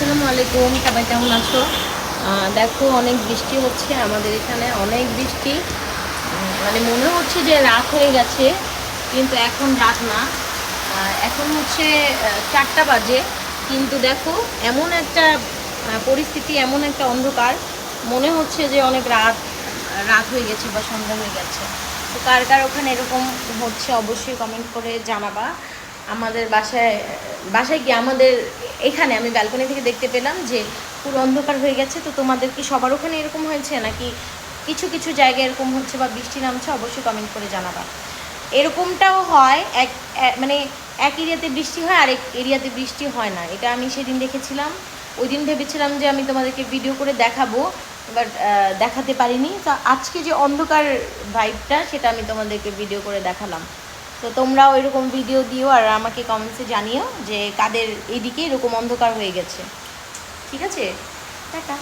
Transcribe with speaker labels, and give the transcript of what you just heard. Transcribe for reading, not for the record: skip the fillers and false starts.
Speaker 1: আসসালামু আলাইকুম, সবাই কেমন আছো? দেখো, অনেক বৃষ্টি হচ্ছে আমাদের এখানে, অনেক বৃষ্টি। মানে মনে হচ্ছে যে রাত হয়ে গেছে, কিন্তু এখন রাত না। এখন হচ্ছে 4টা বাজে, কিন্তু দেখো এমন একটা পরিস্থিতি, এমন একটা অন্ধকার, মনে হচ্ছে যে অনেক রাত রাত হয়ে গেছে বা সন্ধ্যা হয়ে গেছে। তো কার কার ওখানে এরকম হচ্ছে অবশ্যই কমেন্ট করে জানাবা। আমাদের বাসায় বাসায় কি আমাদের এখানে আমি ব্যালকনি থেকে দেখতে পেলাম যে পুরো অন্ধকার হয়ে গেছে। তো তোমাদের কি সবার ওখানে এরকম হয়েছে, নাকি কিছু কিছু জায়গায় এরকম হচ্ছে বা বৃষ্টি নামছে? অবশ্যই কমেন্ট করে জানাবা। এরকমটাও হয়, মানে এক এরিয়াতে বৃষ্টি হয়, আরেক এরিয়াতে বৃষ্টি হয় না। এটা আমি সেদিন দেখেছিলাম। ওই দিন ভেবেছিলাম যে আমি তোমাদেরকে ভিডিও করে দেখাবো, বাট দেখাতে পারিনি। তো আজকে যে অন্ধকার ভাইবটা, সেটা আমি তোমাদেরকে ভিডিও করে দেখালাম। তো তোমরাও এরকম ভিডিও দিও আর আমাকে কমেন্টসে জানিও যে কাদের এইদিকে এরকম অন্ধকার হয়ে গেছে। ঠিক আছে, টাটা।